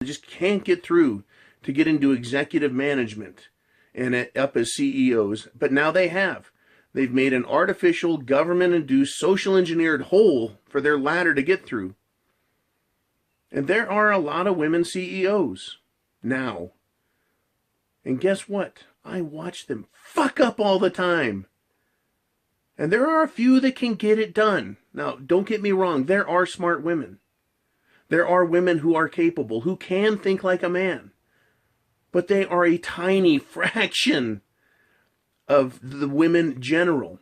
just can't get through to get into executive management and up as CEOs. But now they have. They've made an artificial, government-induced, social engineered hole for their ladder to get through. And there are a lot of women CEOs now. And guess what? I watch them fuck up all the time. And there are a few that can get it done. Now, don't get me wrong. There are smart women. There are women who are capable, who can think like a man. But they are a tiny fraction of the women general,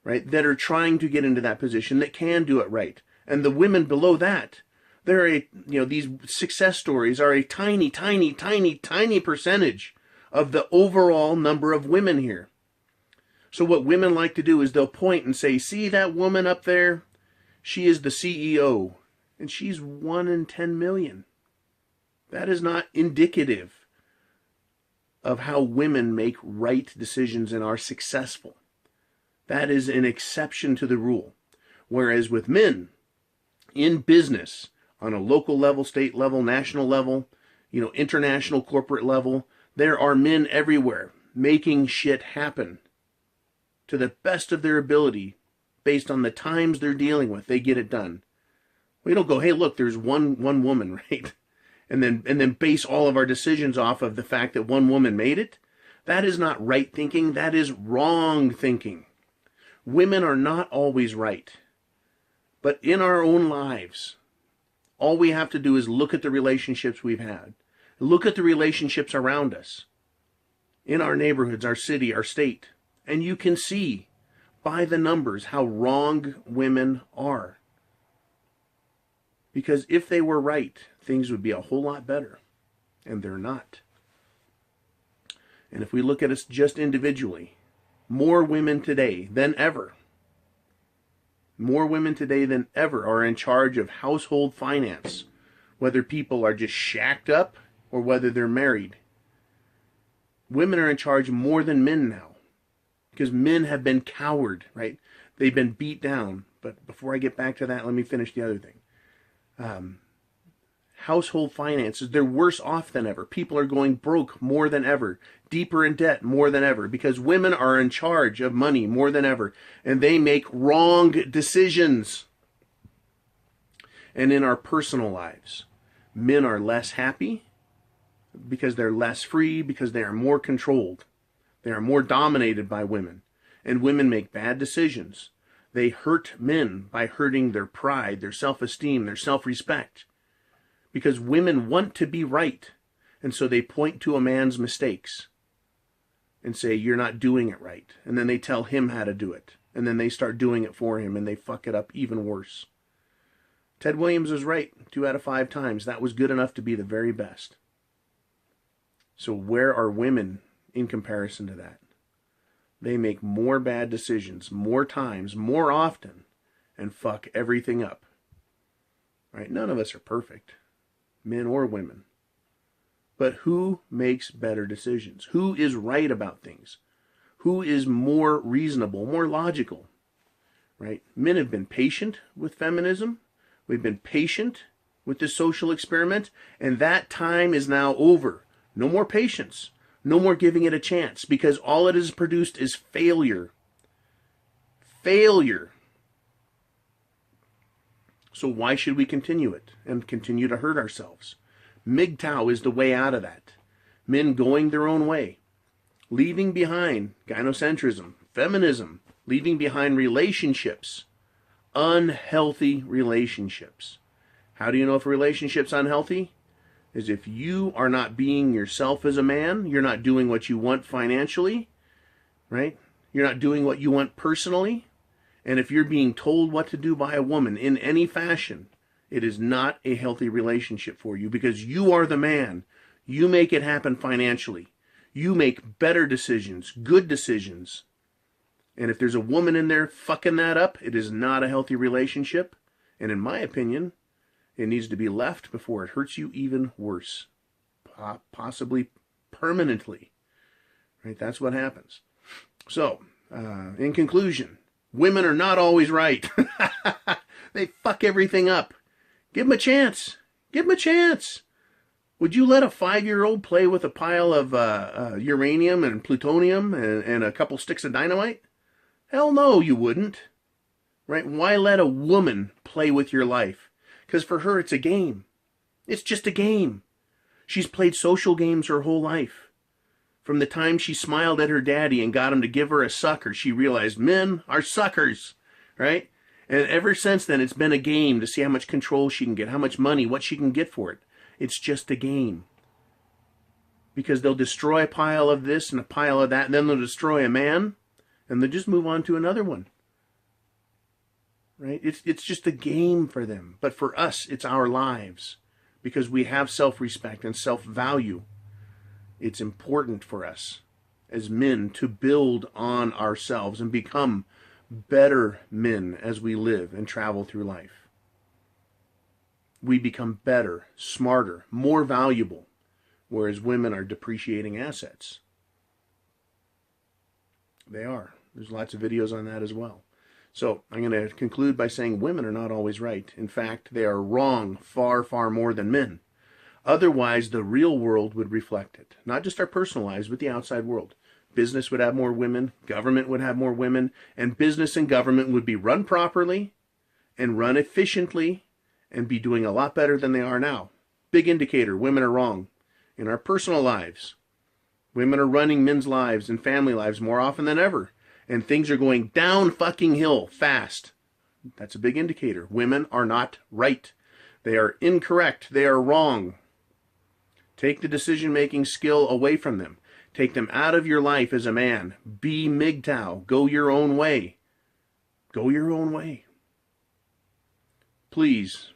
right, that are trying to get into that position, that can do it right. And the women below that, they're these success stories are a tiny, tiny, tiny, tiny percentage of the overall number of women here. So what women like to do is they'll point and say, see that woman up there? She is the CEO, and she's 1 in 10 million. That is not indicative of how women make right decisions and are successful. That is an exception to the rule. Whereas with men, in business, on a local level, state level, national level, international corporate level, there are men everywhere making shit happen to the best of their ability based on the times they're dealing with. They get it done. We don't go, hey, look, there's one woman, right? And then base all of our decisions off of the fact that one woman made it. That is not right thinking. That is wrong thinking. Women are not always right. But in our own lives, all we have to do is look at the relationships we've had. Look at the relationships around us. In our neighborhoods, our city, our state. And you can see by the numbers how wrong women are. Because if they were right, things would be a whole lot better. And they're not. And if we look at us just individually, more women today than ever, are in charge of household finance, whether people are just shacked up or whether they're married. Women are in charge more than men now, because men have been cowed, right? They've been beat down. But before I get back to that, let me finish the other thing. Household finances, they're worse off than ever. People are going broke more than ever, deeper in debt more than ever, because women are in charge of money more than ever, and they make wrong decisions. And in our personal lives, men are less happy because they're less free, because they are more controlled. They are more dominated by women, and women make bad decisions. They hurt men by hurting their pride, their self-esteem, their self-respect. Because women want to be right. And so they point to a man's mistakes and say, you're not doing it right. And then they tell him how to do it. And then they start doing it for him and they fuck it up even worse. Ted Williams was right 2 out of 5 times. That was good enough to be the very best. So where are women in comparison to that? They make more bad decisions, more times, more often, and fuck everything up. Right? None of us are perfect, men or women. But who makes better decisions? Who is right about things? Who is more reasonable, more logical? Right? Men have been patient with feminism. We've been patient with this social experiment, and that time is now over. No more patience. No more giving it a chance, because all it has produced is failure. Failure. So why should we continue it and continue to hurt ourselves? Mgtow is the way out of that. Men going their own way. Leaving behind gynocentrism, feminism, leaving behind relationships. Unhealthy relationships. How do you know if a relationship's unhealthy? Is if you are not being yourself as a man, you're not doing what you want financially, right? You're not doing what you want personally. And if you're being told what to do by a woman in any fashion, it is not a healthy relationship for you, because you are the man. You make it happen financially. You make better decisions, good decisions. And if there's a woman in there fucking that up, it is not a healthy relationship. And in my opinion, it needs to be left before it hurts you even worse. Possibly permanently. Right? That's what happens. So, in conclusion, women are not always right. They fuck everything up. Give them a chance. Give them a chance. Would you let a 5-year-old play with a pile of uranium and plutonium and a couple sticks of dynamite? Hell no, you wouldn't. Right? Why let a woman play with your life? Because for her, it's a game. It's just a game. She's played social games her whole life. From the time she smiled at her daddy and got him to give her a sucker, she realized men are suckers, right? And ever since then, it's been a game to see how much control she can get, how much money, what she can get for it. It's just a game. Because they'll destroy a pile of this and a pile of that, and then they'll destroy a man, and they'll just move on to another one. Right? It's just a game for them. But for us, it's our lives. Because we have self-respect and self-value. It's important for us as men to build on ourselves and become better men as we live and travel through life. We become better, smarter, more valuable, whereas women are depreciating assets. They are. There's lots of videos on that as well. So I'm going to conclude by saying women are not always right. In fact, they are wrong far, far more than men. Otherwise, the real world would reflect it. Not just our personal lives, but the outside world. Business would have more women, government would have more women, and business and government would be run properly and run efficiently and be doing a lot better than they are now. Big indicator, women are wrong. In our personal lives, women are running men's lives and family lives more often than ever. And things are going down fucking hill fast. That's a big indicator. Women are not right. They are incorrect. They are wrong. Take the decision-making skill away from them. Take them out of your life as a man. Be Mgtow. Go your own way. Go your own way. Please,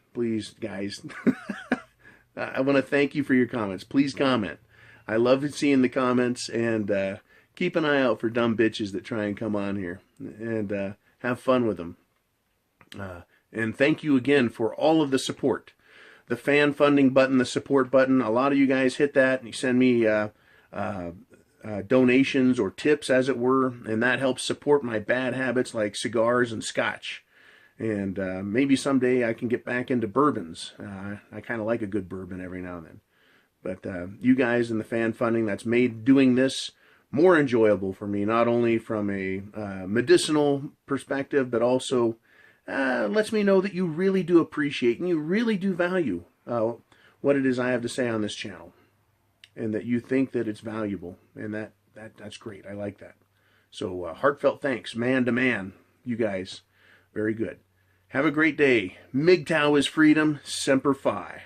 guys. I want to thank you for your comments. Please comment. I love seeing the comments, and keep an eye out for dumb bitches that try and come on here, and have fun with them. And thank you again for all of the support. The fan funding button, the support button, a lot of you guys hit that and you send me donations or tips, as it were, and that helps support my bad habits like cigars and scotch. And maybe someday I can get back into bourbons. I kind of like a good bourbon every now and then. But you guys and the fan funding, that's made doing this more enjoyable for me, not only from a medicinal perspective, but also lets me know that you really do appreciate and you really do value what it is I have to say on this channel, and that you think that it's valuable, and that's great. I like that. So heartfelt thanks, man to man, you guys. Very good. Have a great day. Mgtow is freedom. Semper Fi.